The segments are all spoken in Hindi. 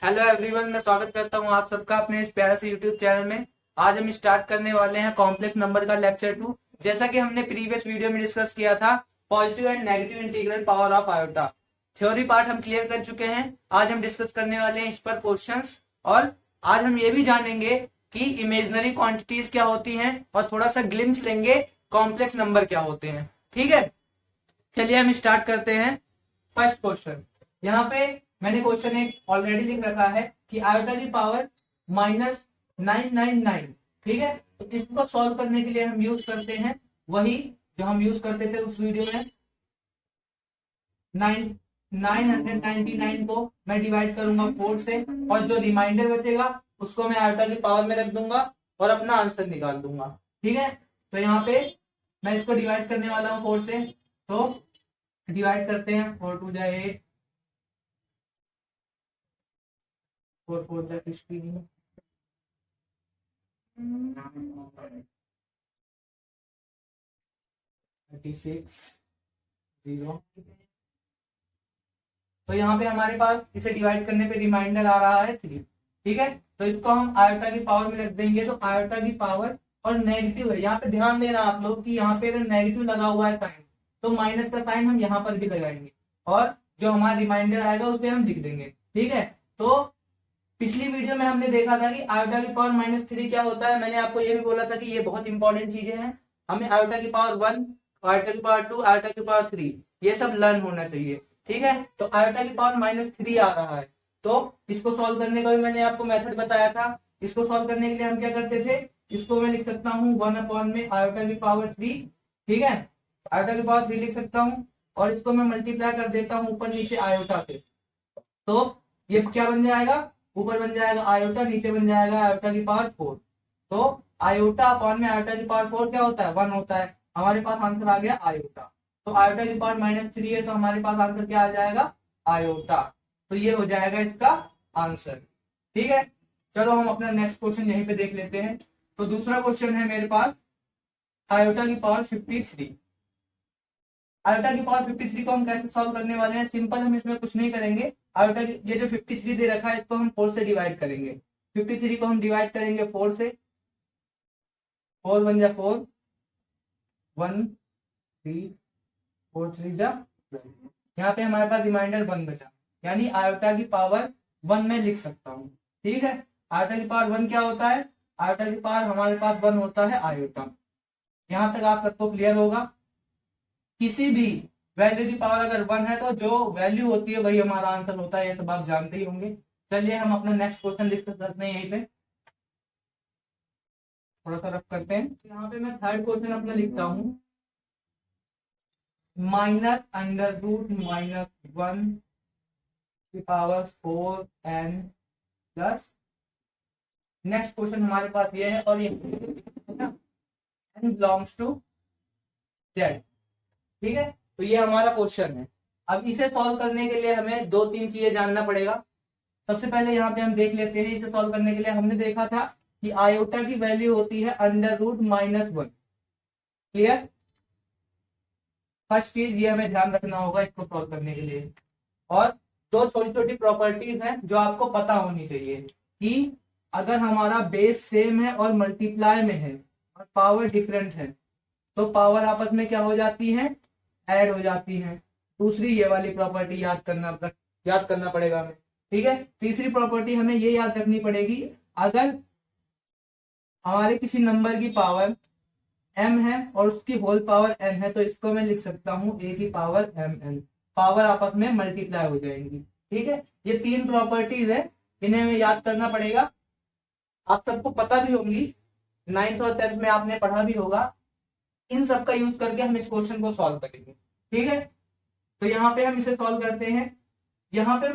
हेलो एवरीवन, मैं स्वागत करता हूं आप सबका अपने इस प्यारे से यूट्यूब चैनल में। आज हम स्टार्ट करने वाले हैं कॉम्प्लेक्स नंबर का लेक्चर 2। जैसा कि हमने प्रीवियस वीडियो में डिस्कस किया था, positive and negative integral power of iota theory part हम क्लियर कर चुके हैं। आज हम डिस्कस करने वाले हैं इस पर क्वेश्चंस, और आज हम ये भी जानेंगे कि इमेजिनरी क्वांटिटीज क्या होती हैं और थोड़ा सा ग्लिम्स लेंगे कॉम्प्लेक्स नंबर क्या होते हैं। ठीक है, चलिए हम स्टार्ट करते हैं। फर्स्ट क्वेश्चन, यहाँ पे मैंने क्वेश्चन एक ऑलरेडी लिख रखा है कि आयोटा की पावर -999। ठीक है, तो इसको सॉल्व करने के लिए हम यूज करते हैं वही जो हम यूज करते थे उस वीडियो में। 999 को मैं डिवाइड करूंगा 4 से, और जो रिमाइंडर बचेगा उसको मैं आयोटा की पावर में रख दूंगा और अपना आंसर निकाल दूंगा। ठीक है, तो यहाँ पे मैं इसको डिवाइड करने वाला हूँ 4 से, तो डिवाइड करते हैं। 4 2 जा 8, 4 4 जा 16, 36, 0। तो यहाँ पे हमारे पास इसे डिवाइड करने पे रिमाइंडर आ रहा है 3। ठीक है, तो इसको हम आयोटा की पावर में रख देंगे, तो आयोटा की पावर, और नेगेटिव है यहाँ पे, ध्यान देना आप लोग कि यहाँ पे अगर नेगेटिव लगा हुआ है साइन, तो माइनस का साइन हम यहाँ पर भी लगाएंगे, और जो हमारा रिमाइंडर आएगा उसे हम लिख देंगे। ठीक है, तो पिछली वीडियो में हमने देखा था कि आयोटा की पावर -3 क्या होता है। मैंने आपको ये भी बोला था कि ये बहुत इंपॉर्टेंट चीजें हैं, हमें आयोटा की पावर 1, आयोटा की पावर 2, आयोटा की पावर 3 ये सब लर्न होना चाहिए। ठीक है, तो आयोटा की पावर -3 आ रहा है, तो इसको सॉल्व करने का भी मैंने आपको मेथड बताया था। इसको सॉल्व करने के लिए हम क्या करते थे, इसको मैं लिख सकता हूँ 1 में आयोटा की पावर 3। ठीक है, आयोटा की पावर 3 लिख सकता हूँ, और इसको मैं मल्टीप्लाई कर देता हूँ ऊपर नीचे आयोटा से, तो ये क्या बन जाएगा, ऊपर बन जाएगा आयोटा, नीचे बन जाएगा आयोटा की पावर 4। तो आयोटा अपॉन में आयोटा की पावर 4 क्या होता है, 1 होता है। हमारे पास आंसर आ गया आयोटा। तो आयोटा की पावर -3 है, तो हमारे पास आंसर क्या आ जाएगा, आयोटा। तो ये हो जाएगा इसका आंसर। ठीक है, चलो हम अपना नेक्स्ट क्वेश्चन यहीं पे देख लेते हैं। तो दूसरा क्वेश्चन है मेरे पास आयोटा की पावर 53। आयोटा की पावर 53 को हम कैसे सॉल्व करने वाले हैं, सिंपल, हम इसमें कुछ नहीं करेंगे। आयोटा ये जो 53 दे रखा है इसको हम 4 से डिवाइड करेंगे। 53 को हम डिवाइड करेंगे 4 से, 4 1 जा 4, 1 3, 4 3 जा 12। यहाँ पे हमारे पास रिमाइंडर 1 बचा, यानी आयोटा की पावर 1 में लिख सकता हूँ। ठीक है, आयोटा की पावर 1 क्या होता है, आयोटा की पावर हमारे पास 1 होता है आयोटा। यहाँ तक आप सबको क्लियर होगा। किसी भी वैल्यू की पावर अगर 1 है तो जो वैल्यू होती है वही हमारा आंसर होता है, ये सब आप जानते ही होंगे। चलिए हम अपना नेक्स्ट क्वेश्चन डिस्कस करते हैं यहीं पे, थोड़ा सा रफ करते हैं। यहाँ पे मैं थर्ड क्वेश्चन अपना लिखता हूँ, -√-1 की power 4n plus, next question हमारे पास ये है, और ये n बिलोंग्स टू z। ठीक है, तो ये हमारा क्वेश्चन है। अब इसे सॉल्व करने के लिए हमें 2-3 चीजें जानना पड़ेगा। सबसे पहले यहाँ पे हम देख लेते हैं, इसे सॉल्व करने के लिए हमने देखा था कि आयोटा की वैल्यू होती है √-1। क्लियर, फर्स्ट चीज ये हमें ध्यान रखना होगा इसको सॉल्व करने के लिए। और दो छोटी छोटी प्रॉपर्टीज हैं जो आपको पता होनी चाहिए, कि अगर हमारा बेस सेम है और मल्टीप्लाई में है और पावर डिफरेंट है, तो पावर आपस में क्या हो जाती है, ऐड हो जाती है। दूसरी ये वाली प्रॉपर्टी याद करना पड़ेगा हमें। ठीक है, तीसरी प्रॉपर्टी हमें ये याद रखनी पड़ेगी, अगर हमारे किसी नंबर की पावर m है और उसकी होल पावर n है, तो इसको मैं लिख सकता हूँ a की पावर mn, पावर आपस में मल्टीप्लाई हो जाएंगी। ठीक है, ये 3 प्रॉपर्टीज है, इन्हें हमें याद करना पड़ेगा। आप सबको पता भी होंगी, 9th और 10th में आपने पढ़ा भी होगा। इन सब का यूज करके हम इस क्वेश्चन को सॉल्व करेंगे। ठीक है, तो यहाँ पे हम इसे सॉल्व करते हैं। यहाँ पे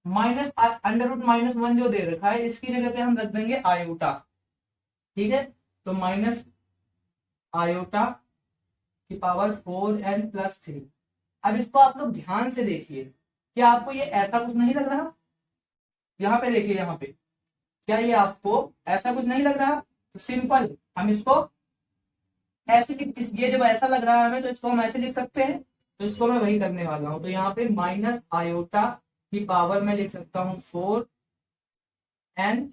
√-1 जो दे रखा है, इसकी जगह पे हम रख देंगे आयोटा। ठीक है, तो माइनस आयोटा की पावर 4n प्लस 3। अब इसको आप लोग ध्यान से देखिए, क्या आपको ये ऐसा कुछ नहीं लग रहा, यहाँ पे देखिए, यहाँ पे क्या ये आपको ऐसा कुछ नहीं लग रहा। तो सिंपल हम इसको ऐसे ये जब ऐसा लग रहा है हमें, तो इसको हम ऐसे लिख सकते हैं, तो इसको मैं वही करने वाला हूं। तो यहाँ पे माइनस आयोटा की पावर में लिख सकता हूँ 4n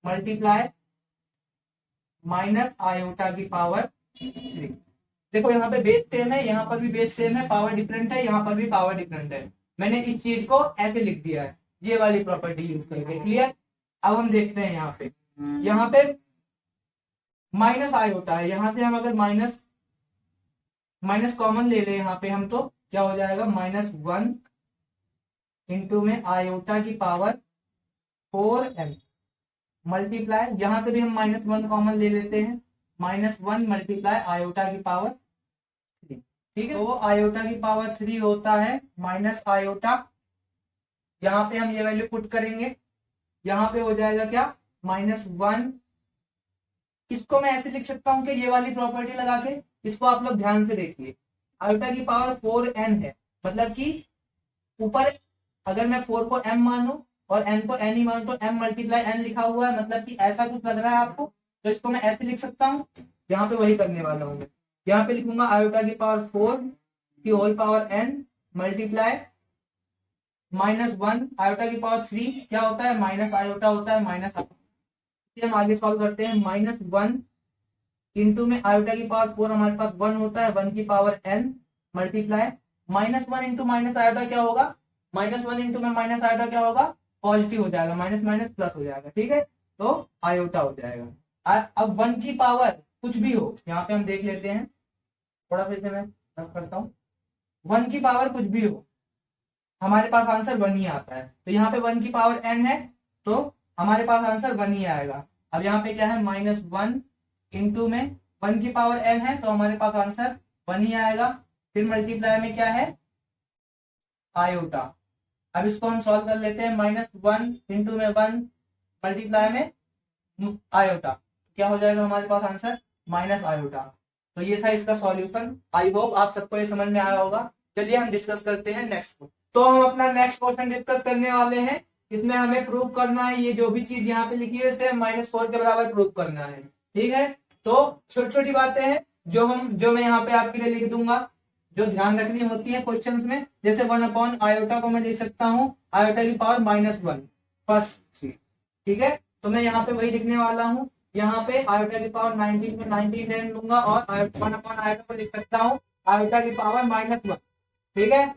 मल्टीप्लाई माइनस आयोटा की पावर 3। देखो यहाँ पे बेस सेम है, यहाँ पर भी बेस सेम है, पावर डिफरेंट है, यहाँ पर भी पावर डिफरेंट है। मैंने इस चीज को ऐसे लिख दिया है ये वाली प्रॉपर्टी यूज करके। क्लियर। अब हम देखते हैं यहाँ पे माइनस आयोटा है, यहाँ से हम अगर माइनस माइनस कॉमन ले ले यहाँ पे हम, तो क्या हो जाएगा -1 इंटू में आयोटा की पावर 4m मल्टीप्लाई, यहां से भी हम -1 कॉमन ले लेते हैं, -1 मल्टीप्लाई आयोटा की पावर 3। ठीक है, तो आयोटा की पावर 3 होता है माइनस आयोटा, यहाँ पे हम ये वैल्यू पुट करेंगे, यहाँ पे हो जाएगा क्या -1। इसको मैं ऐसे लिख सकता हूँ कि ये वाली प्रॉपर्टी लगा के, इसको आप लोग ध्यान से देखिए, आयोटा की पावर 4n है, मतलब कि ऊपर अगर मैं 4 को m मानू और n को n ही मानू तो m मल्टीप्लाई n लिखा हुआ है, मतलब कि ऐसा कुछ लग रहा है आपको, तो इसको मैं ऐसे लिख सकता हूँ। यहाँ पे वही करने वाला हूँ मैं, यहाँ पे लिखूंगा आयोटा की पावर 4 की whole power n multiply -1 iota की पावर 3 क्या होता है माइनस आयोटा होता है माइनस। हम आगे सॉल्व करते हैं, -1 इंटू में आयोटा की पावर 4 हमारे पास 1 होता है, 1 की power n multiply -1 into minus iota क्या होगा, -1 इंटू में माइनस आयोटा क्या होगा पॉजिटिव हो जाएगा, माइनस माइनस प्लस हो जाएगा। ठीक है, तो आयोटा हो जाएगा। अब 1 की पावर कुछ भी हो, यहाँ पे हम देख लेते हैं, थोड़ा सा इसे मैं रफ करता हूँ, 1 की पावर कुछ भी हो हमारे पास आंसर 1 ही आता है, तो यहाँ पे 1 की पावर n है तो हमारे पास आंसर 1 ही आएगा। अब यहाँ पे क्या है -1 इंटू में 1 की पावर n है तो हमारे पास आंसर 1 ही आएगा, फिर मल्टीप्लाई में क्या है आयोटा। अब इसको हम सॉल्व कर लेते हैं, -1 इंटू में 1 मल्टीप्लाई में आयोटा, क्या हो जाएगा हमारे पास आंसर माइनस आयोटा। तो ये था इसका सॉल्यूशन। आई होप आप सबको ये समझ में आया होगा। चलिए हम डिस्कस करते हैं नेक्स्ट को। तो हम अपना नेक्स्ट क्वेश्चन डिस्कस करने वाले हैं, इसमें हमें प्रूव करना है ये जो भी चीज यहाँ पे लिखी है इसे -4 के बराबर प्रूव करना है। ठीक है, तो छोटी छोटी बातें हैं जो मैं यहाँ पे आपके लिए लिख दूंगा, जो ध्यान रखनी होती है क्वेश्चंस में। जैसे 1 अपॉन आयोटा को मैं लिख सकता हूँ आयोटा की पावर -1 फर्स्ट चीज। ठीक है, तो मैं यहाँ पे वही लिखने वाला हूँ, यहाँ पे आयोटा की पावर 19 में 19 ले लूंगा और 1 अपॉन आयोटा को लिख सकता हूँ आयोटा की पावर -1। ठीक है,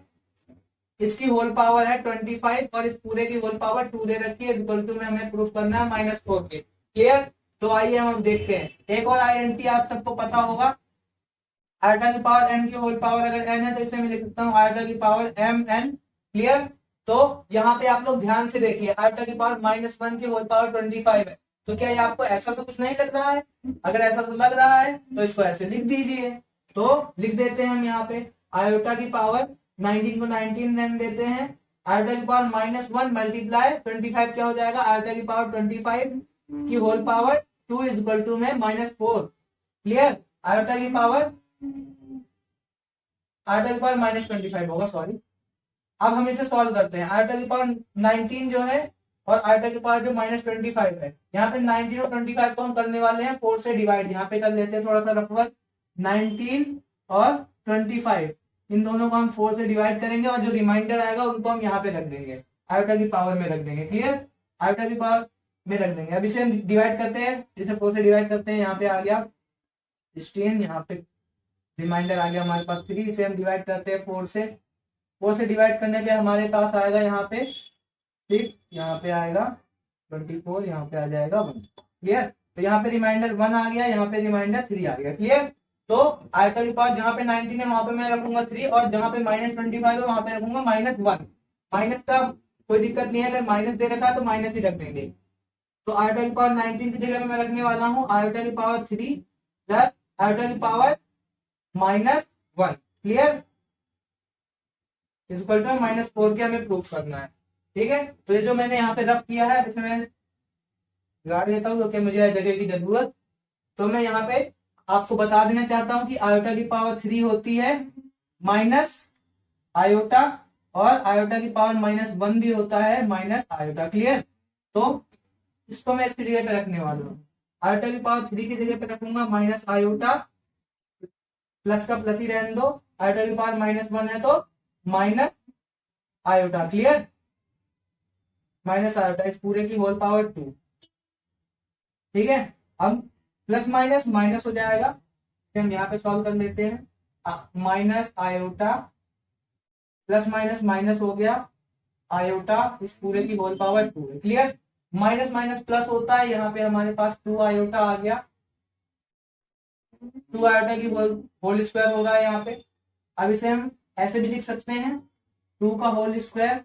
इसकी होल पावर है 25 और इस पूरे की होल पावर 2 दे रखी है, इक्वल टू में हमें प्रूफ करना है -4 के। क्लियर, तो आइए हम देखते हैं। एक और आइडेंटिटी आप सबको पता होगा, आयोटा की पावर n की होल पावर अगर n है तो इसे मैं लिख सकता हूँ आयोटा की पावर mn। क्लियर, तो यहाँ पे आप लोग ध्यान से देखिए, आयोटा की पावर -1 की होल पावर 25 है, तो क्या ये आपको ऐसा तो कुछ नहीं लग रहा है? अगर ऐसा तो लग रहा है तो इसको ऐसे लिख दीजिए। तो लिख देते हैं हम यहाँ पे आयोटा की पावर 19 को 19 n देते हैं, आयोटा की पावर -1 मल्टीप्लाई 25 क्या हो जाएगा आयोटा की पावर 25 की whole power 2 is equal to में -4। क्लियर, आयोटा की पावर -25 होगा, सॉरी। अब हम इसे सॉल्व करते हैं, आयोटा की पावर 19 जो है और आयोटा की पावर जो -25 है, यहाँ पे 19 और 25 को हम करने वाले हैं 4 से डिवाइड, यहाँ पे कर लेते हैं थोड़ा सा रफवर्क, 19 और 25 इन दोनों को हम 4 से डिवाइड करेंगे और जो रिमाइंडर आएगा उनको हम यहाँ पे रख देंगे, आयोटा की पावर में रख देंगे। क्लियर, आयोटा की पावर में रख देंगे। अब इसे हम डिवाइड करते हैं, जिसे 4 से डिवाइड करते हैं, यहाँ पे आ गया 16, यहाँ पे रिमाइंडर आ गया हमारे पास 3, इसे हम डिवाइड करते हैं 4 से, 4 से डिवाइड करने पे हमारे पास आएगा यहाँ पे 6, यहाँ पे आएगा 24, यहाँ पे आ जाएगा 1। क्लियर, तो यहाँ पे रिमाइंडर 1 आ गया, यहाँ पे रिमाइंडर 3 आ गया। क्लियर, तो आयोटा के पास जहाँ पे 19 है वहां पे मैं रखूंगा 3 और जहाँ पे -25 है वहां पे रखूंगा -1। माइनस का कोई दिक्कत नहीं है, अगर माइनस दे रखा है तो माइनस ही रख देंगे। तो आयोटा की पावर 19 की जगह पे मैं रखने वाला हूँ आयोटा की पावर 3 प्लस आयोटा की पावर -1। क्लियर, इक्वल टू -4 के हमें प्रूफ करना है। ठीक है, तो ये जो मैंने यहाँ पे रफ किया है इसे मैं गाड़ देता हूँ क्योंकि मुझे जगह की जरूरत। तो मैं यहाँ पे आपको बता देना चाहता हूँ कि आयोटा की पावर 3 होती है माइनस आयोटा और आयोटा की पावर -1 भी होता है माइनस आयोटा। क्लियर, तो इसको मैं इसकी जगह पे रखने वाला हूँ, आयोटा की पावर 3 की जगह पे रखूंगा माइनस आयोटा, प्लस का प्लस ही रहने दो, आयोटा की पावर -1 है तो minus iota, clear, minus iota, इस पूरे की होल पावर 2, ठीक है। अब प्लस माइनस माइनस हो जाएगा, हम यहाँ पे सॉल्व कर लेते हैं, minus iota plus minus minus हो गया, आयोटा इस पूरे की होल पावर 2 है, क्लियर। माइनस माइनस प्लस होता है, यहाँ पे हमारे पास 2 आयोटा आ गया, 2 आयोटा की होल स्क्वायर हो रहा है यहाँ पे। अब इसे हम ऐसे भी लिख सकते हैं, 2 का होल स्क्वायर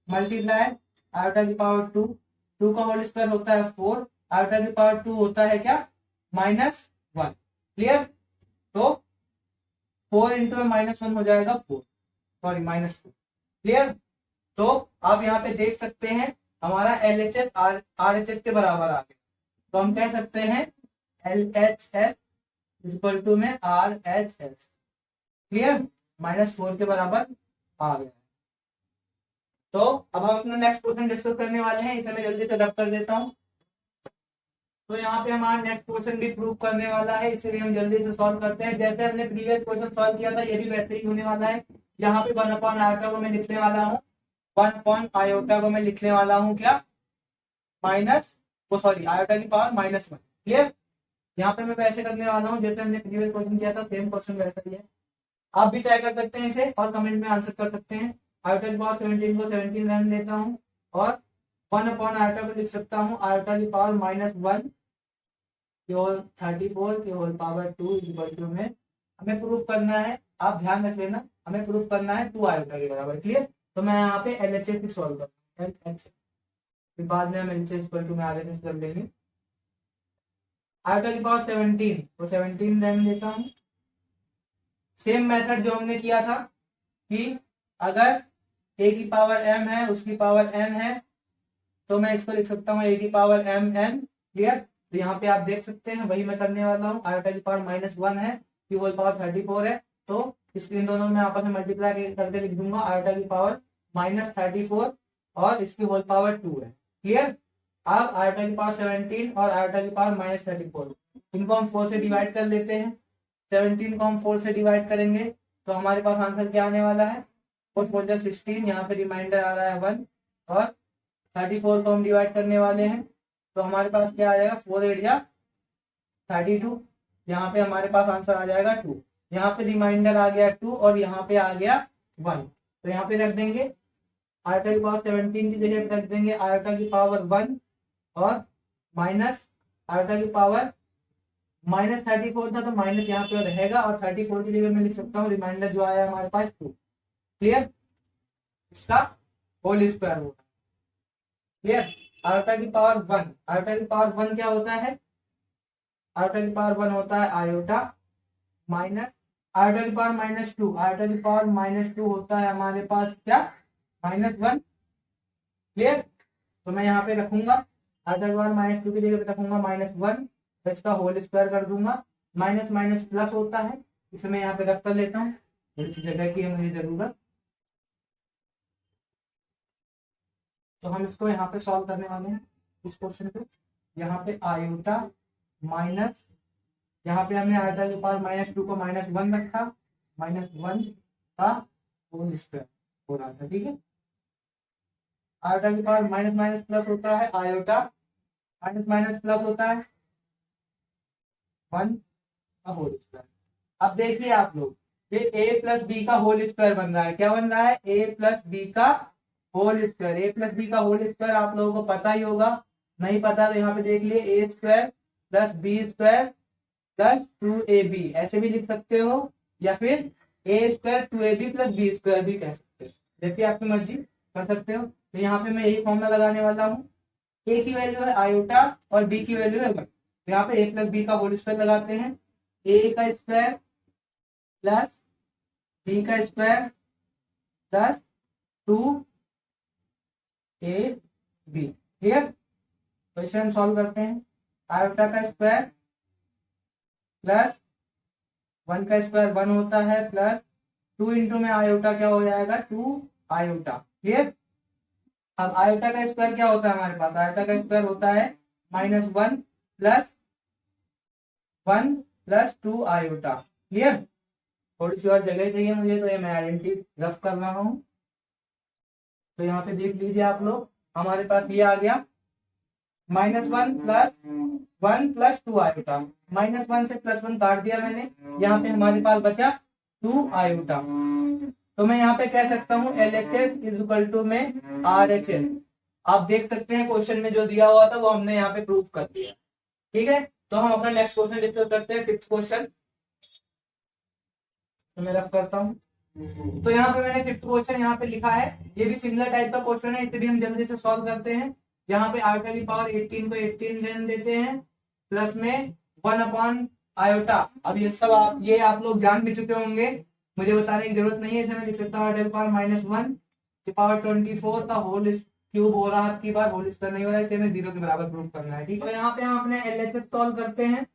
मल्टीप्लाई आयोटा की पावर 2, 2 का होल स्क्वायर होता है 4, आयोटा की पावर 2 होता है क्या, -1, क्लियर। तो 4 इंटू -1 हो जाएगा 4, सॉरी -2, क्लियर। तो आप यहाँ पे देख सकते हैं हमारा LHS RHS के बराबर आ गया, तो हम कह सकते हैं LHS इक्वल टू में RHS, क्लियर, -4 के बराबर आ गया। तो अब हम अपना नेक्स्ट क्वेश्चन डिस्कस करने वाले हैं, इसे मैं जल्दी से रब कर देता हूँ। तो यहाँ पे हमारा नेक्स्ट क्वेश्चन भी प्रूव करने वाला है, इसे भी हम जल्दी से सॉल्व करते हैं। जैसे हमने प्रीवियस क्वेश्चन सॉल्व किया था, ये भी वैसे ही होने वाला है। यहाँ पे 1 अपॉन आयोटा को मैं लिखने वाला हूँ, 1 अपॉन आयोटा को मैं लिखने वाला हूँ क्या, माइनस, वो सॉरी आयोटा की पावर -1, क्लियर। यहाँ पे मैं वैसे करने वाला हूँ जैसे हमने प्रीवियस क्वेश्चन किया था, सेम क्वेश्चन वैसा ही है। आप भी ट्राई कर सकते हैं इसे और कमेंट में आंसर कर सकते हैं। आयोटा की पावर 17 को 17 रहने देता हूँ और 1 अपॉन आयोटा को लिख सकता हूँ आयोटा की पावर -1 की होल 34 की होल पावर 2 इक्वल टू में हमें प्रूफ करना है, आप ध्यान रख लेना, हमें प्रूफ करना है 2 आयोटा के बराबर, क्लियर। तो मैं यहाँ पे LHS की सॉल्व करता हूँ, फिर बाद में हम LHS इक्वल टू में RHS कर लेंगे। आयोटा की पावर 17 तो 17 रहने देता हूँ। सेम मेथड जो हमने किया था कि अगर a की पावर m है उसकी पावर n है तो मैं इसको लिख सकता हूँ a की पावर mn, क्लियर। तो यहाँ पे आप देख सकते हैं वही मैं करने वाला हूँ, आयोटा की पावर -1 है, की होल पावर 34 है, तो इन दोनों में आपस में मल्टीप्लाई करके लिख दूंगा, आयोटा की पावर -34 और इसकी होल पावर 2 है, क्लियर। अब आयोटा की पावर 17 और आयोटा की पावर -34, इनको हम 4 से डिवाइड कर लेते हैं। 17 को हम 4 से डिवाइड करेंगे तो हमारे पास आंसर क्या आने वाला है, 4 4 16, यहाँ पे रिमाइंडर आ रहा है 1, और 34 को हम डिवाइड करने वाले हैं तो हमारे पास क्या आ जाएगा, 4 8 या 32, यहाँ पे हमारे पास आंसर आ जाएगा 2, यहाँ पे रिमाइंडर आ गया 2 और यहाँ पे आ गया 1, तो यहाँ पे रख देंगे आयोटा की पावर 17 की जगह रख देंगे आयोटा की पावर 1 और माइनस आयोटा की पावर -34 था तो माइनस यहाँ पे रहेगा और 34 की जगह मैं लिख सकता हूँ रिमाइंडर जो आया हमारे पास 2, क्लियर, इसका होल स्क्वायर होगा, क्लियर। आयोटा की पावर 1, आयोटा की पावर 1 क्या होता है, आयोटा की पावर 1 होता है आयोटा माइनस आयोटा की पावर -2, आयोटा की पावर -2 होता है हमारे पास क्या, -1, क्लियर। तो मैं यहाँ पे रखूंगा आयोटा की पावर -2 की जगह पे रखूंगा -1, तो इसका होल स्क्वायर कर दूंगा, माइनस माइनस प्लस होता है, इसे मैं यहाँ पे रख कर लेता हूँ, जगह की है मुझे जरूरत, तो हम इसको यहाँ पे सॉल्व करने वाले हैं इस क्वेश्चन पे। यहाँ पे आयोटा माइनस, यहाँ पे हमने आयोटा की पावर -2 को -1 रखा, -1 का होल स्क्वायर हो रहा था, ठीक है। आयोटा की पावर माइनस माइनस प्लस होता है, आयोटा माइनस माइनस प्लस होता है 1 का होल स्क्वायर। अब देखिए आप लोग, ये a प्लस बी का होल स्क्वायर बन रहा है, क्या बन रहा है, a प्लस बी का होल स्क्वायर। ए प्लस बी का होल स्क्वायर आप लोगों को पता ही होगा, नहीं पता तो यहाँ पे देख लिए, A square plus B square plus 2ab, ऐसे भी लिख सकते हो, या फिर A square 2ab plus B square भी कह सकते हो, जैसे आपकी मर्जी कर सकते हो। तो यहाँ पे मैं यही फॉर्मूला लगाने वाला हूँ, ए की वैल्यू है आयोटा और बी की वैल्यू है 1, तो यहाँ पे ए प्लस बी का होल स्क्वायर लगाते हैं, ए का स्क्वायर प्लस बी का स्क्वायर प्लस 2ab, क्लियर। तो इसे हम सॉल्व करते हैं, आयोटा का स्क्वायर प्लस 1 का स्क्वायर 1 होता है, प्लस 2 इंटू में आयोटा क्या हो जाएगा, 2 आयोटा, क्लियर। अब आयोटा का स्क्वायर क्या होता है हमारे पास, आयोटा का स्क्वायर होता है -1 प्लस 1 प्लस 2 आयोटा, क्लियर। थोड़ी सी और जगह चाहिए मुझे, तो ये मैं आइडेंटिटी रफ कर रहा हूँ। तो यहाँ पे देख लीजिए आप लोग, हमारे पास ये आ गया -1 + 1 + 2 आयोटा। -1 से +1 काट दिया मैंने, यहाँ पे हमारे पास बचा 2 आयोटा। तो मैं यहाँ पे कह सकता हूँ LHS = में RHS। आप देख सकते हैं क्वेश्चन में जो दिया हुआ था वो हमने यहाँ पे प्रूव कर दिया। ठीक है, तो हम अपना नेक्स्ट क्वेश्चन डिस्कस करते हैं, 5th क्वेश्चन। तो मैं रफ करता हूँ। तो यहाँ पे मैंने 5th क्वेश्चन यहाँ पे लिखा है, ये भी सिमिलर टाइप का क्वेश्चन है, इसे भी हम जल्दी से सॉल्व करते हैं। यहाँ पे आयोटा की पावर 18 को 18 रहने देते हैं, प्लस में 1 आयोटा। अब ये सब आप लोग जान भी चुके होंगे, मुझे बताने की जरूरत नहीं है। इसे मैं लिख सकता हूँ आयोटा की पावर -1 की पावर 24 का होल क्यूब हो रहा है, आपकी बार होल स्क्वायर नहीं हो रहा है, इसे हमें 0 के बराबर प्रूव करना है। ठीक है, तो यहाँ पे हम अपने LHS सॉल्व करते हैं।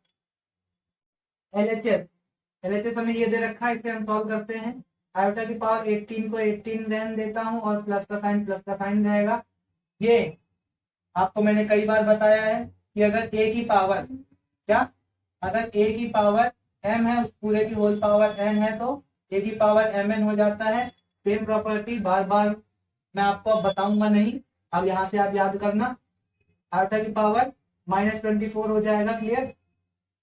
LHS हमें ये दे रखा है, इसे हम सॉल्व करते हैं। आयोटा की पावर 18 को 18 रहने देता हूँ, और प्लस का साइन रहेगा। ये आपको मैंने कई बार बताया है कि अगर a की पावर अगर a की पावर m है, उस पूरे की होल पावर n है, तो a की पावर mn हो जाता है। सेम प्रॉपर्टी बार बार मैं आपको अब बताऊंगा नहीं, अब यहाँ से आप याद करना। आयोटा की पावर -24 हो जाएगा, क्लियर।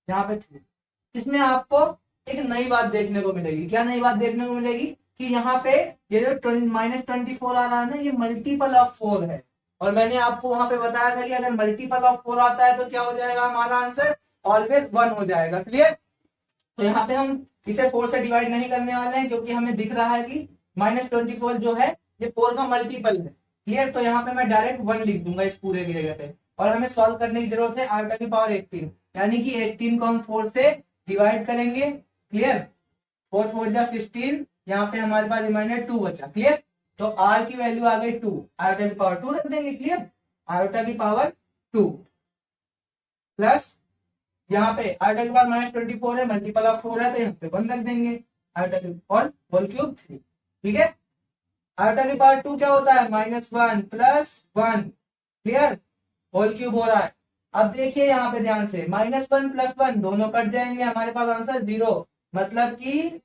यहाँ पे इसमें आपको एक नई बात देखने को मिलेगी। क्या नई बात देखने को मिलेगी? कि यहाँ पे ये जो -24 आ रहा है ना, ये मल्टीपल ऑफ 4 है। और मैंने आपको वहां पे बताया था कि अगर मल्टीपल ऑफ 4 आता है तो क्या हो जाएगा हमारा आंसर? ऑलवेज 1 हो जाएगा, क्लियर। तो यहाँ पे हम इसे 4 से डिवाइड नहीं करने वाले हैं, क्योंकि हमें दिख रहा है कि -24 जो है ये 4 का मल्टीपल है, क्लियर। तो यहाँ पे मैं डायरेक्ट 1 लिख दूंगा इस पूरे की जगह पे। और हमें सॉल्व करने की जरूरत है आयोटा की पावर 18, यानी कि 18 को हम 4 से डिवाइड करेंगे, क्लियर। 4 4 जा 16, यहाँ पे हमारे पास रिमाइंडर 2 बचा, क्लियर। तो r की वैल्यू आ गई 2, आयोटा की पावर 2 रख देंगे, क्लियर। आयोटा की पावर 2 प्लस यहाँ पे आयोटा की पावर -24 है, मल्टीपल ऑफ 4 है, तो यहाँ पे 1 रख देंगे। आयोटा की और होल क्यूब 3, ठीक है। आयोटा की पावर 2 क्या होता है? -1 + 1, क्लियर। होल क्यूब हो रहा है। अब देखिए यहाँ पे ध्यान से, -1 + 1 दोनों कट जाएंगे, हमारे पास आंसर 0, मतलब कि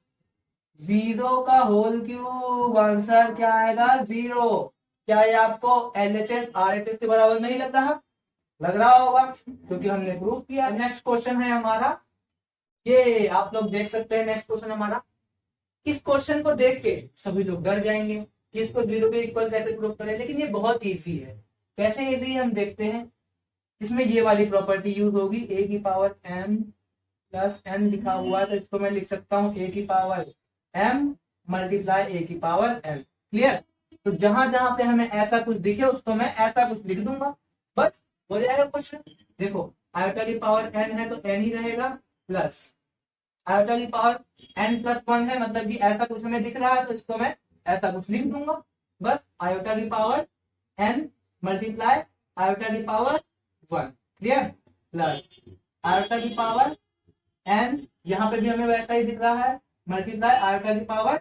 0 का होल क्यूब, आंसर क्या आएगा? 0। क्या ये आपको LHS RHS के बराबर नहीं लग रहा? लग रहा होगा, क्योंकि हमने प्रूव किया। नेक्स्ट क्वेश्चन है हमारा, ये आप लोग देख सकते हैं। नेक्स्ट क्वेश्चन हमारा, इस क्वेश्चन को देख के सभी लोग डर जाएंगे कि इसको 0 के इक्वल कैसे प्रूव करें, लेकिन ये बहुत इजी है। कैसे इजी है हम देखते हैं। इसमें ये वाली प्रॉपर्टी यूज होगी, a की पावर m + n लिखा हुआ है, तो इसको मैं लिख सकता हूँ a की पावर m × a की पावर n, क्लियर। तो जहां जहां पे हमें ऐसा कुछ दिखे उसको मैं ऐसा कुछ लिख दूंगा, बस हो जाएगा क्वेश्चन। देखो आयोटा की पावर n है तो n ही रहेगा, प्लस आयोटा की पावर n + 1 है, मतलब कि ऐसा कुछ हमें दिख रहा है तो इसको मैं ऐसा कुछ लिख दूंगा, बस आयोटा की पावर n × आयोटा की पावर 1, क्लियर। प्लस आयोटा की पावर n, यहाँ पे भी हमें वैसा ही दिख रहा है, मल्टीप्लाई आयोटा की पावर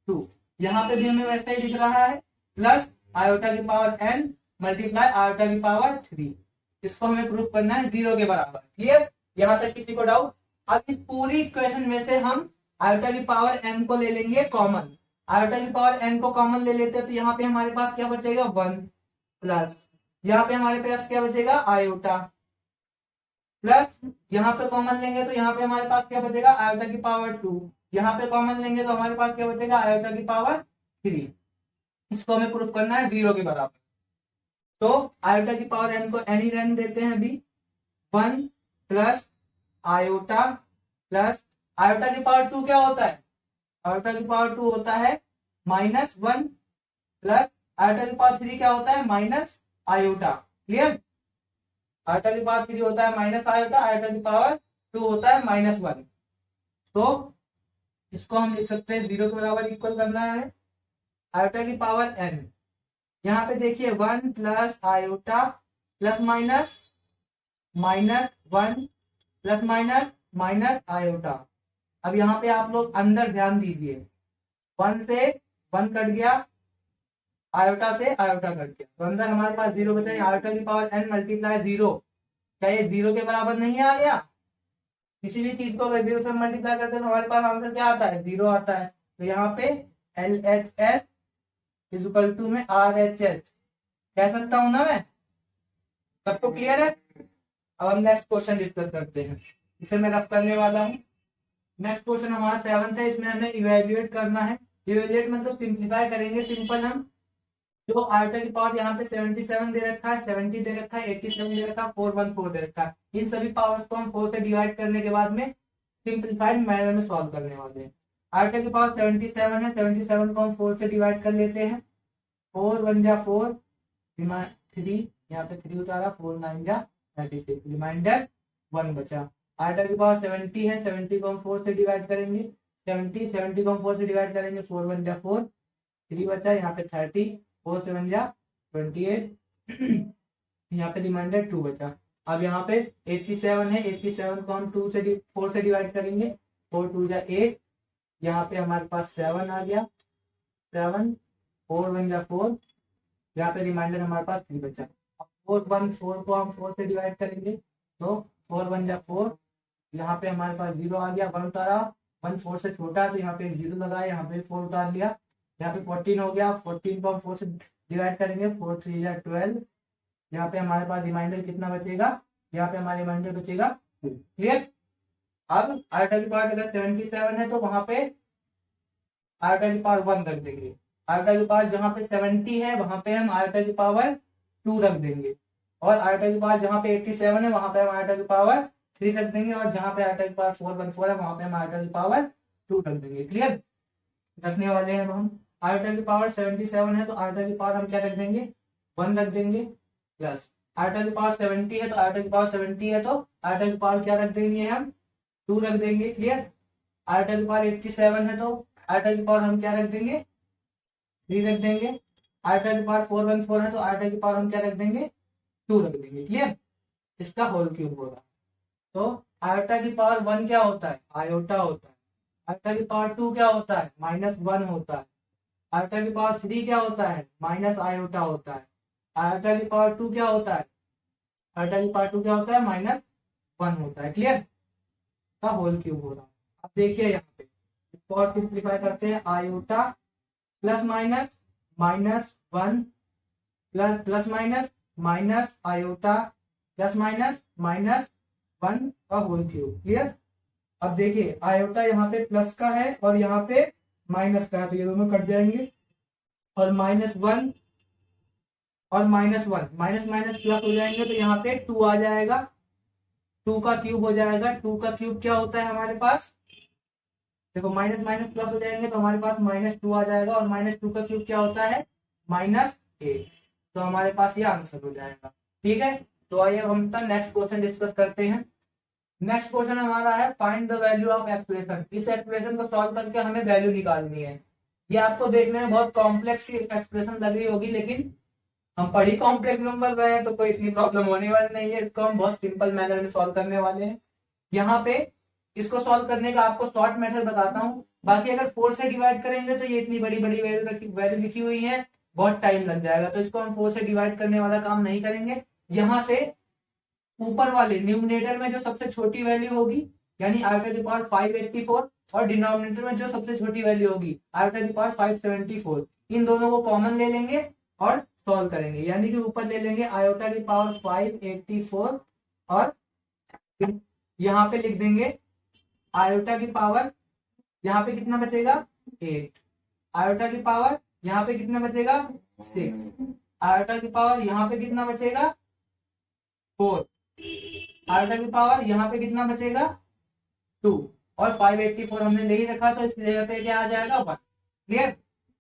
2, यहाँ पे भी हमें वैसा ही दिख रहा है, प्लस आयोटा की पावर n × आयोटा की पावर 3। इसको हमें प्रूफ करना है 0 के बराबर, क्लियर। यहाँ तक किसी को डाउट? अब इस पूरी इक्वेशन में से हम आयोटा की पावर n को ले लेंगे कॉमन। आयोटा की पावर n को कॉमन ले लेते हैं, तो यहाँ पे हमारे पास क्या बचेगा? 1, प्लस यहाँ पे हमारे पास क्या बचेगा? आयोटा, प्लस यहाँ पे कॉमन लेंगे तो यहाँ पे हमारे पास क्या बचेगा? आयोटा की पावर 2। यहाँ पे कॉमन लेंगे तो हमारे पास क्या बचेगा? आयोटा की पावर 3। इसको हमें प्रूफ करना है 0 के बराबर। तो आयोटा की पावर n को n ही रहने देते हैं अभी, 1 प्लस आयोटा, प्लस आयोटा की पावर 2 क्या होता है? आयोटा की पावर 2 होता है -1, प्लस आयोटा की पावर 3 क्या होता है? Minus iota, clear. आयोटा की पावर 3 होता है माइनस आयोटा, आयोटा की पावर 2 होता है -1। तो इसको हम लिख सकते हैं 0 के बराबर इक्वल करना है आयोटा की पावर n। यहाँ पे देखिए 1 plus iota plus minus -1 plus minus iota. अब यहाँ पे आप लोग अंदर ध्यान दीजिए, 1 से 1 कट गया, आयोटा से आयोटा कट गया, तो अंदर हमारे पास 0 बचा। आयोटा की पावर n × 0, क्या ये 0 के बराबर नहीं आ गया? किसी भी चीज को अगर 0 से मल्टीप्लाई करते हैं तो हमारे पास आंसर क्या आता है, 0 आता है। तो यहाँ पे LHS इज इक्वल टू में RHS कह सकता हूं ना मैं। सबको क्लियर है। अब हम नेक्स्ट क्वेश्चन डिस्कस करते हैं, इसे मैं रफ करने वाला हूँ। नेक्स्ट क्वेश्चन हमारा 7th है, इसमें हमें इवेल्युएट करना है। इवेल्युएट मतलब सिंप्लीफाई करेंगे। सिंपल हम जो आयोटा की पावर यहाँ पे 77 दे रखा है, 70 दे रखा है, 87 दे रखा है, 414 दे रखा है, इन सभी पावर को हम 4 से डिवाइड करने के बाद में सिंप्लीफाइड मैनर में सॉल्व करने वाले हैं। आयोटा की पावर 77 है, 77 को हम 4 से डिवाइड कर लेते हैं। 4 1 जा 4, 3, यहाँ पे 3 उतारा, 4 9 जा 36, रिमाइंडर 1 बचा। आयोटा की पावर 70 है, 70 को हम 4 से डिवाइड करेंगे। 70 को हम 4 से डिवाइड करेंगे, 4 1 जा 4, 3 बचा, यहाँ पे 30, 4 7 जा 28, यहाँ पे रिमाइंडर 2 बचा। अब यहाँ पे 87 है, 87 को हम 4 से डिवाइड करेंगे। 4 2 जा 8, यहाँ पे हमारे पास 7 आ गया, 7, 4 1 जा 4, यहाँ पे रिमाइंडर हमारे पास 3 बचा। अब 4 1 4 को हम 4 से डिवाइड करेंगे, तो 4 1 जा 4, यहाँ पे हमारे पास 0 आ गया, 1 उतारा, 1 4 से छोटा है तो यहाँ पे 0 लगाया, यहाँ पे 4 उतार लिया, यहाँ पे 14 हो गया। 14 को हम 4 से डिवाइड करेंगे, 4 3 जा 12, यहाँ पे हमारे पास रिमाइंडर कितना बचेगा, यहाँ पे हमारे रिमाइंडर बचेगा 2। क्लियर। अब आयोटा की पावर अगर 77 है तो वहां पे आयोटा की पावर 1 रख देंगे। आयोटा की पावर जहां पे 70 है वहां पे हम आयोटा की पावर 2 रख देंगे, और आयोटा की पावर जहां पे 87 है वहां पे हम आयोटा की पावर 3 रख देंगे, और जहां पे आयोटा की पावर 414 है वहां पे हम आयोटा की पावर 2 रख देंगे। क्लियर। रखने वाले हैं हम। आयोटा की पावर 77 है तो आयोटा की पावर हम क्या रख देंगे, 1 रख देंगे। प्लस आयोटा की पावर 70 है तो आयोटा की पावर 70 है तो आयोटा की पावर क्या रख देंगे, हम 2 रख देंगे। क्लियर। आयोटा की पावर 87 है तो आयोटा की पावर हम क्या रख देंगे, 3 रख देंगे। आयोटा की पावर 414 है तो आयोटा की पावर हम क्या रख देंगे, 2 रख देंगे। क्लियर। इसका होल क्यूब होगा। तो आयोटा की पावर 1 क्या होता है, आयोटा होता है। आयोटा की पावर 2 क्या होता है, -1 होता है। आयोटा की पावर 3 क्या होता है, माइनस आयोटा होता है। आयोटा की पावर 2 क्या होता है, आयोटा की पावर 2 क्या होता है, -1 होता है। क्लियर। का होल क्यूब हो रहा है। अब देखिए यहाँ पे इसको और सिंप्लीफाई करते हैं। Iota plus minus -1 plus plus minus minus iota plus minus -1 का होल क्यूब। क्लियर। अब देखिए आयोटा यहाँ पे प्लस का है और यहाँ पे माइनस का है, तो ये दोनों कट जाएंगे, और -1 और -1 माइनस माइनस प्लस हो जाएंगे, तो यहाँ पे 2 आ जाएगा। 2 का क्यूब हो जाएगा। 2 का क्यूब क्या होता है हमारे पास, देखो माइनस माइनस प्लस हो जाएंगे तो हमारे पास -2 आ जाएगा, और -2 का क्यूब क्या होता है, -8। तो हमारे पास ये आंसर हो जाएगा। ठीक है। तो आइए हम नेक्स्ट क्वेश्चन डिस्कस करते हैं। नेक्स्ट क्वेश्चन हमारा है find the value of expression. इस एक्सप्रेशन को सॉल्व करके हमें वैल्यू निकालनी है। ये आपको देखने में बहुत कॉम्प्लेक्स एक्सप्रेशन लग रही होगी, लेकिन हम पढ़ी कॉम्प्लेक्स नंबर रहे हैं तो कोई इतनी प्रॉब्लम होने वाली नहीं है। इसको हम बहुत सिंपल मैनर में सॉल्व करने वाले हैं। यहाँ पे इसको सॉल्व करने का आपको शॉर्ट मेथड बताता हूँ। बाकी अगर 4 से डिवाइड करेंगे तो ये इतनी बड़ी बड़ी वैल्यू लिखी हुई है, बहुत टाइम लग जाएगा, तो इसको हम 4 से डिवाइड करने वाला काम नहीं करेंगे। यहाँ से ऊपर वाले न्यूमिनेटर में जो सबसे छोटी वैल्यू होगी, यानी आयोटा की पावर 584, और डिनोमिनेटर में जो सबसे छोटी वैल्यू होगी आयोटा की पावर 574, इन दोनों को कॉमन ले लेंगे और सॉल्व करेंगे। यानी कि ऊपर ले लेंगे आयोटा की पावर 584 और यहाँ पे लिख देंगे आयोटा की पावर, यहाँ पे कितना बचेगा 8, आयोटा की पावर यहाँ पे कितना बचेगा 6, आयोटा की पावर यहाँ पे कितना बचेगा 4, आयोटा की पावर यहाँ पे कितना बचेगा 2, और 584 हमने ले ही रखा तो इस जगह पे क्या आ जाएगा 1। क्लियर।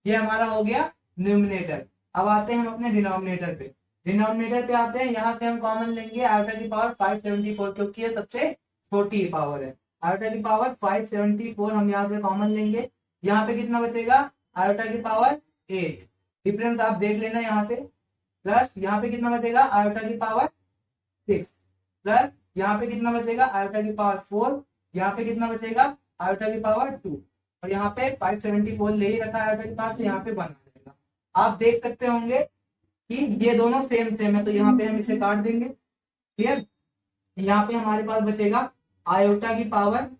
ये हमारा हो गया न्यूमिनेटर। अब आते हैं हम अपने डिनोमिनेटर पे। डिनोमिनेटर पे आते हैं, यहाँ से हम कॉमन लेंगे आयोटा की पावर 574, क्योंकि ये सबसे छोटी पावर है। आयोटा की पावर 574 हम यहाँ से कॉमन लेंगे। यहाँ पे कितना बचेगा आयोटा की पावर 8, डिफरेंस आप देख लेना यहाँ से, प्लस यहाँ पे कितना बचेगा आयोटा की पावर 6, प्लस यहाँ पे कितना बचेगा आयोटा की पावर 4, यहाँ पे कितना बचेगा आयोटा की पावर 2, और यहाँ पे 574 ले ही रखा है आयोटा की पावर, तो यहाँ पे 1 आ जाएगा। आप देख सकते होंगे कि ये दोनों सेम सेम है, तो यहाँ पे हम इसे काट देंगे। क्लियर। यहाँ पे हमारे पास बचेगा आयोटा की पावर,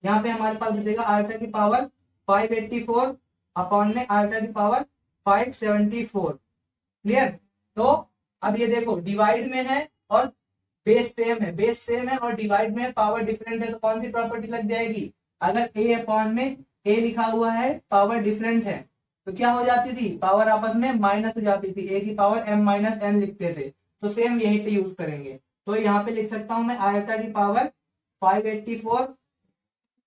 यहाँ पे हमारे पास बचेगा आयोटा की पावर 584 अपॉन में आयोटा की पावर 574। क्लियर। तो अब ये देखो डिवाइड में है और बेस सेम है, बेस सेम है और डिवाइड में पावर डिफरेंट है, तो कौन सी प्रॉपर्टी लग जाएगी? अगर ए अपॉन में ए लिखा हुआ है, पावर डिफरेंट है, तो क्या हो जाती थी? पावर आपस में माइनस हो जाती थी, ए की पावर m माइनस एन लिखते थे। तो सेम यही पे यूज करेंगे। तो यहाँ पे लिख सकता हूं मैं आयोटा की पावर 584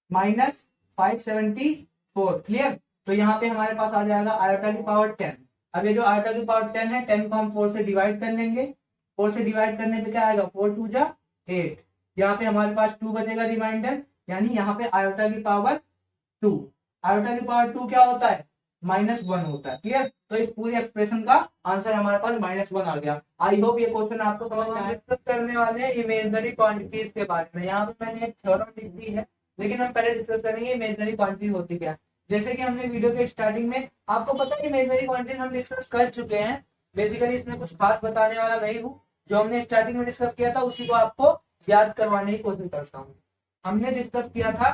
माइनस 574। क्लियर। तो यहाँ पे हमारे पास आ जाएगा आयोटा की पावर 10। अब ये जो आयोटा की पावर 10 है, 10 को हम 4 से डिवाइड कर लेंगे। 4 से डिवाइड करने पे क्या आएगा? 4 2 जा 8। यहाँ पे हमारे पास 2 बचेगा रिमाइंडर, यानी यहाँ पे आयोटा की पावर 2। आयोटा की पावर 2 क्या होता है? -1 होता है। क्लियर। तो इस पूरी एक्सप्रेशन का आंसर हमारे पास -1 आ गया। आई होप ये क्वेश्चन आपको समझ में आया। डिस्कस करने वाले हैं इमेजिनरी क्वांटिटीज के बारे में। यहाँ पे मैंने एक थ्योरम लिख दी है, लेकिन हम पहले डिस्कस करेंगे इमेजिनरी क्वांटिटी होती क्या। जैसे कि हमने वीडियो के स्टार्टिंग में आपको पता है इमेजिनरी क्वांटिटी हम डिस्कस कर चुके हैं। बेसिकली इसमें कुछ खास बताने वाला नहीं हूँ, जो हमने स्टार्टिंग में डिस्कस किया था उसी को आपको याद करवाने की कोशिश करता हूँ। हमने डिस्कस किया था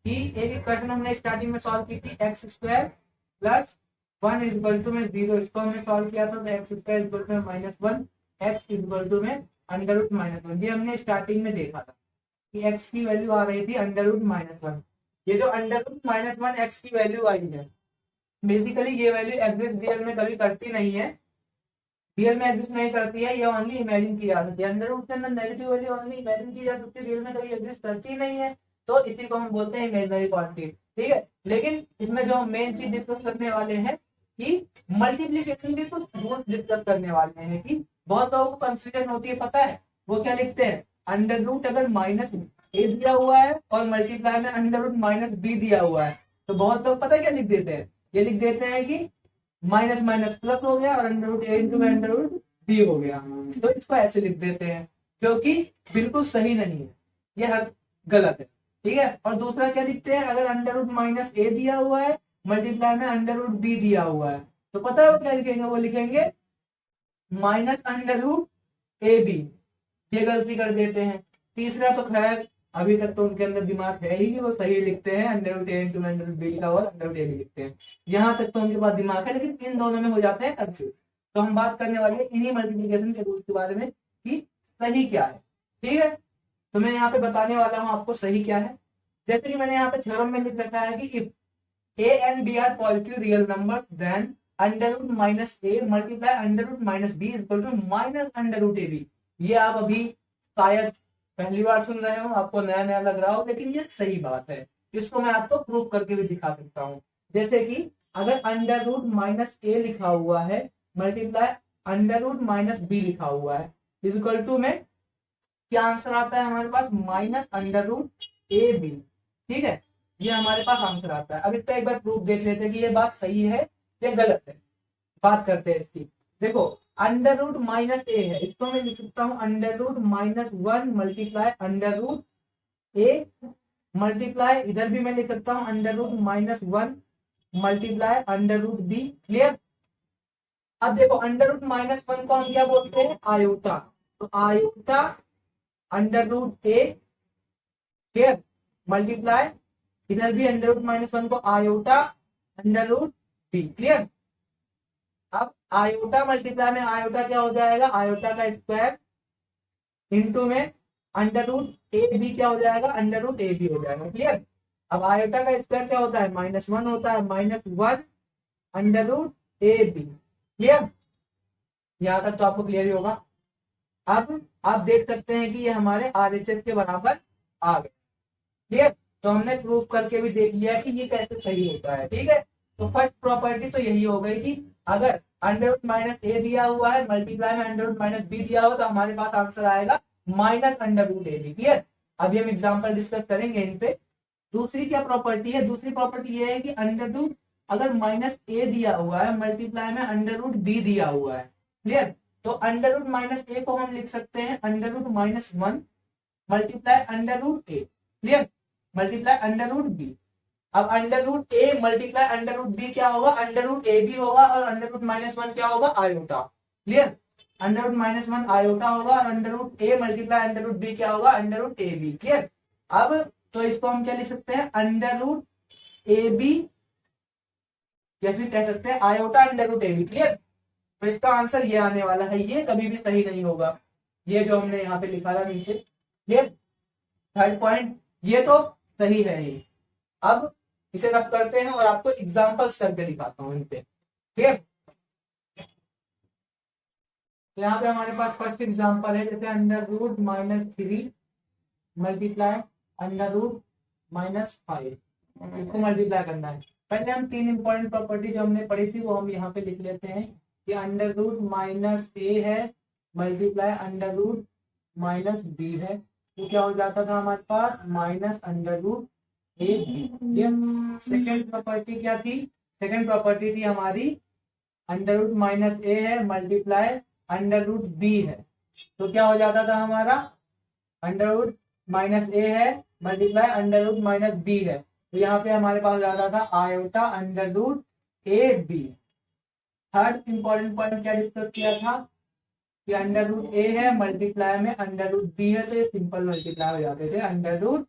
कि एक इक्वेशन हमने स्टार्टिंग में सॉल्व की थी, x square plus 1 equal to में 0। इसको हमने सॉल्व किया था, तो x square equal to -1, x equal to में √-1। ये हमने स्टार्टिंग में देखा था कि x की वैल्यू आ रही थी √-1। ये जो √-1 x की वैल्यू आई है, बेसिकली ये वैल्यू एग्जिस्ट रियल में कभी करती नहीं है, रियल में एग्जिस्ट नहीं करती है, ये ओनली इमेजिन की जा सकती है। √रूट के अंदर नेगेटिव वैल्यू ओनली इमेजिन की जा सकती है, रियल में कभी एग्जिस्ट करती नहीं है, तो इसी को हम बोलते हैं इमेजिनरी क्वांटिटी। ठीक है। लेकिन इसमें जो मेन चीज डिस्कस करने वाले हैं कि मल्टीप्लीकेशन के कुछ रूल्स डिस्कस करने वाले हैं, कि बहुत लोगों को कंफ्यूजन होती है, पता है वो क्या लिखते हैं? √ अगर -a दिया हुआ है और मल्टीप्लाई में √-b दिया हुआ है, तो बहुत लोग पता है क्या लिख देते हैं? ये लिख देते हैं कि माइनस माइनस प्लस हो गया और √a हो गया, तो इसको ऐसे लिख देते हैं, जो कि बिल्कुल सही नहीं है, ये हर गलत है। ठीक है। और दूसरा क्या लिखते हैं? अगर √-a दिया हुआ है, मल्टीप्लाई में √b दिया हुआ है, तो पता है वो क्या लिखेंगे? वो लिखेंगे -√ab। ये गलती कर देते हैं। तीसरा तो खैर अभी तक तो उनके अंदर दिमाग है ही कि वो सही लिखते हैं, √a लिखा हुआ √ab लिखते हैं, यहाँ तक तो उनके पास दिमाग है, लेकिन इन दोनों में हो जाते हैं कंफ्यूज। तो हम बात करने वाले हैं इन्हीं मल्टीप्लिकेशन के रूल्स के बारे में कि सही क्या है। ठीक है। तो मैं यहाँ पे बताने वाला हूँ आपको सही क्या है। जैसे कि मैंने यहाँ पे थ्योरम में लिख रखा है कि if a and b are positive real numbers, then √-a multiply √-b is equal to -√ab। ये आप अभी शायद पहली बार सुन रहे हो, आपको नया नया लग रहा हो, लेकिन ये सही बात है। इसको मैं आपको प्रूव करके भी दिखा सकता हूँ। जैसे कि अगर √-a लिखा हुआ है, मल्टीप्लाई √-b लिखा हुआ है, इज इक्वल टू में क्या आंसर आता है हमारे पास? -√ab। ठीक है। ये हमारे पास आंसर आता है। अब इसका एक बार प्रूफ देख लेते हैं कि ये बात सही है या गलत है। बात करते हैं इसकी। देखो √-a है, इसको मैं लिख सकता हूँ √-1 मल्टीप्लाई √a मल्टीप्लाई, इधर भी मैं लिख सकता हूँ √-1 मल्टीप्लाई √b। क्लियर। अब देखो √-1 को हम क्या बोलते हैं? आयोटा। तो आयोटा √a। क्लियर। मल्टीप्लाई इधर भी √-1 को आयोटा √b। क्लियर। अब आयोटा मल्टीप्लाई में आयोटा क्या हो जाएगा? आयोटा का स्क्वायर इंटू में √ab क्या हो जाएगा? √ab हो जाएगा। क्लियर। अब आयोटा का स्क्वायर क्या होता है? -1 होता है, -1 √ab। क्लियर। यहां तक तो आपको क्लियर ही होगा। अब आप देख सकते हैं कि ये हमारे RHS के बराबर आ गए। क्लियर। तो हमने प्रूफ करके भी देख लिया कि ये कैसे सही होता है। ठीक है। तो फर्स्ट प्रॉपर्टी तो यही हो गई कि अगर √-a दिया हुआ है, मल्टीप्लाई में √-b दिया हुआ, तो हमारे पास आंसर आएगा -√ab। क्लियर। अभी हम एग्जांपल डिस्कस करेंगे इन पे। दूसरी क्या प्रॉपर्टी है? दूसरी प्रॉपर्टी ये है कि अगर -a दिया हुआ है, मल्टीप्लाई में √b दिया हुआ है। क्लियर। तो √-a को हम लिख सकते हैं √-1 multiply √a। Clear. Multiply √b। अब √a मल्टीप्लाई √b क्या होगा? √ab होगा और √-1 क्या होगा? Iota. Clear. Under root -1 iota होगा और under root A multiply under root B क्या होगा, under root A B. Clear. अब तो इसको हम क्या लिख सकते हैं, अंडर रूट ए बी, या फिर कह सकते हैं iota under root A B. Clear. तो इसका आंसर ये आने वाला है, ये कभी भी सही नहीं होगा, ये जो हमने यहाँ पे लिखा था नीचे। क्लियर। थर्ड पॉइंट, ये तो सही है ये। अब इसे रफ करते हैं और आपको एग्जांपल्स करके दिखाता हूँ इन पे। ठीक। तो यहाँ पे हमारे पास फर्स्ट एग्जांपल है, जैसे under root -3 multiply under root -5, इसको मल्टीप्लाई करना है। पहले हम 3 इंपॉर्टेंट प्रॉपर्टी जो हमने पढ़ी थी वो हम यहाँ पे लिख लेते हैं कि अंडर रूट -a है मल्टीप्लाई अंडर रूट -b है, तो क्या हो जाता था हमारे पास minus under root A B. Second property क्या थी, सेकेंड प्रॉपर्टी थी हमारी अंडर रूट -a है मल्टीप्लाई अंडर रूट बी है, तो क्या हो जाता था हमारा अंडर रूट -a है मल्टीप्लाई अंडर रूट -b है, तो यहाँ पे हमारे पास जाता था iota under root A B. Third important point क्या डिस्कस किया था कि अंडर रूट ए है मल्टीप्लाई में अंडर रूट बी है, तो ये सिंपल मल्टीप्लाई हो जाते थे अंडर रूट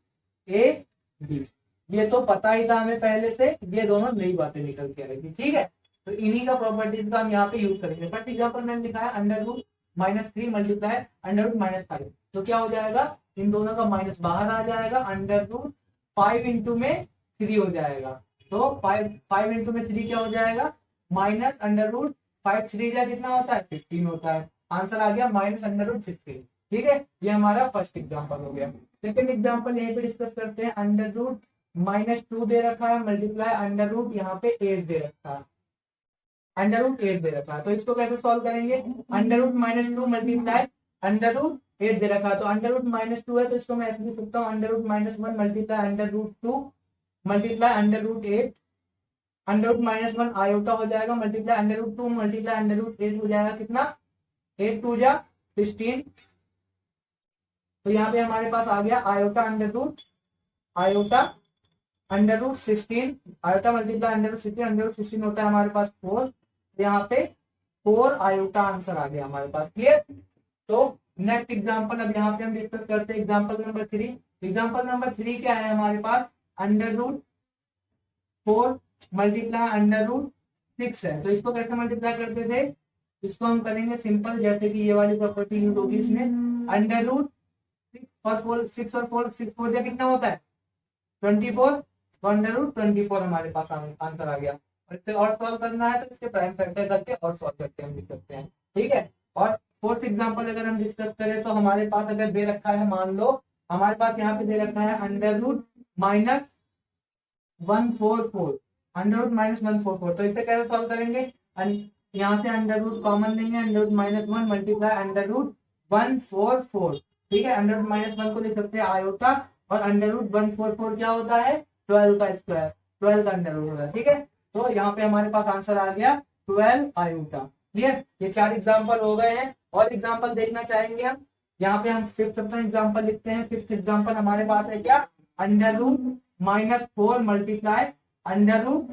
ए बी। ये तो पता ही था हमें पहले से, ये दोनों नई बातें निकल के आएगी। ठीक है, तो इन्हीं का प्रॉपर्टीज का हम यहाँ पे यूज करेंगे। फर्स्ट एग्जांपल मैंने लिखा है under root -3 multiply under root -5, तो क्या हो जाएगा, इन दोनों का माइनस बाहर आ जाएगा, अंडर रूट 5 इंटू में 3 हो जाएगा, तो 5 इंटू में 3 क्या हो जाएगा, माइनस अंडर रूट 5 3 जा कितना होता है 15 होता है, आंसर आ गया माइनस अंडर रूट 15। ठीक है, ये हमारा फर्स्ट एग्जांपल हो गया। सेकंड एग्जांपल यहीं पे डिस्कस करते हैं, अंडर रूट -2 दे रखा है मल्टीप्लाई अंडर रूट यहाँ पे 8 दे रखा है, अंडर रूट 8 दे रखा है, तो इसको कैसे सॉल्व करेंगे, under root -2 multiply under root 8 दे रखा है, तो अंडर रूट -2 है तो इसको मैं ऐसे लिख सकता हूँ under root -1 multiply under root 2 multiply under root 8, under root -1 iota हो जाएगा multiply under root 2 multiply under root 8 हो जाएगा कितना, 8 2 जा 16, तो यहाँ पे हमारे पास आ गया iota under root 16, iota multiply under root 16 होता है हमारे पास 4, यहाँ पे 4 आयोटा आंसर आ गया हमारे पास। क्लियर। तो नेक्स्ट एग्जांपल अब यहाँ पे हम डिस्कस करते हैं एग्जांपल नंबर 3। एग्जांपल नंबर 3 क्या है हमारे पास, under root 4 multiply under root 6 है, तो इसको कैसे मल्टीप्लाई करते थे, इसको हम करेंगे सिंपल, जैसे कि ये वाली प्रॉपर्टी यूज होगी इसमें, अंडर रूट 6 और 4 6 4 जा कितना होता है 24, तो अंडर रूट 24 हमारे पास आंसर आ गया। और इससे और सॉल्व करना है तो इसके प्राइम फैक्टर करके और सॉल्व करके हम लिख सकते हैं। ठीक है, और फोर्थ एग्जांपल अगर हम डिस्कस करें तो हमारे पास अगर दे रखा है, मान लो हमारे पास यहाँ पे दे रखा है अंडर रूट -144, अंडर रूट -144, तो इसे कैसे सॉल्व करेंगे, यहाँ से अंडर रूट कॉमन लेंगे, under root -1 multiply under root 144। ठीक है, अंडर रूट -1 को लिख सकते हैं आयोटा, और अंडर रूट 144 क्या होता है 12 का स्क्वायर, 12 का अंडर रूट होता है। ठीक है, तो यहाँ पे हमारे पास आंसर आ गया 12 आयोटा। क्लियर, ये 4 एग्जांपल हो गए हैं, और एग्जांपल देखना चाहेंगे हम, यहाँ पे हम फिफ्थ एग्जांपल लिखते हैं। फिफ्थ एग्जांपल हमारे पास है क्या, under root -4 multiply under root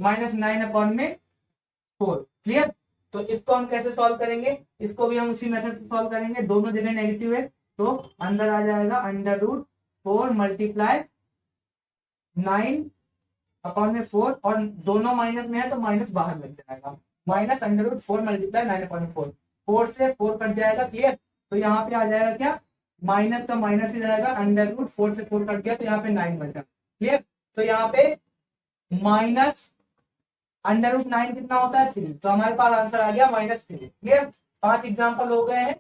-9/4। Clear, तो इसको हम कैसे सॉल्व करेंगे, इसको भी हम उसी मेथड से सॉल्व करेंगे, दोनों जगह नेगेटिव है, तो अंदर आ जाएगा अंडर रूट 4 मल्टीप्लाई 9/4, और दोनों माइनस में है तो माइनस बाहर लग जाएगा, माइनस अंडर रूट 4 मल्टीप्लाई 9/4, 4 से 4 कट जाएगा। क्लियर, तो यहाँ पे आ जाएगा क्या, माइनस का माइनस ही जाएगा, अंडर रूट 4 से 4 कट गया तो यहाँ पे 9 बचा। क्लियर, तो यहाँ पे माइनस अंडर रूट 9 कितना होता है 3, तो हमारे पास आंसर आ गया -3। क्लियर, 5 एग्जाम्पल हो गए हैं,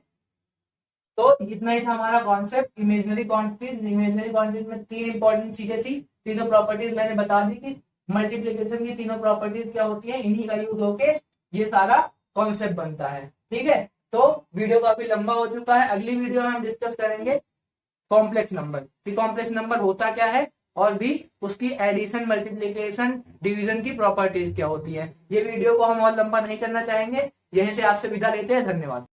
तो इतना ही था हमारा concept imaginary quantities. Imaginary quantities में 3 इंपॉर्टेंट चीजें थी, तीनों प्रॉपर्टीज मैंने बता दी कि मल्टीप्लिकेशन की तीनों प्रॉपर्टीज क्या होती है, इन्हीं का यूज होके ये सारा कॉन्सेप्ट बनता है। ठीक है, तो वीडियो काफी लंबा हो चुका है, अगली वीडियो में हम डिस्कस करेंगे कॉम्प्लेक्स नंबर कि कॉम्प्लेक्स नंबर होता क्या है, और भी उसकी एडिशन मल्टीप्लिकेशन डिवीजन की प्रॉपर्टीज क्या होती है। ये वीडियो को हम और लंबा नहीं करना चाहेंगे, यहीं से आपसे विदा लेते हैं, धन्यवाद।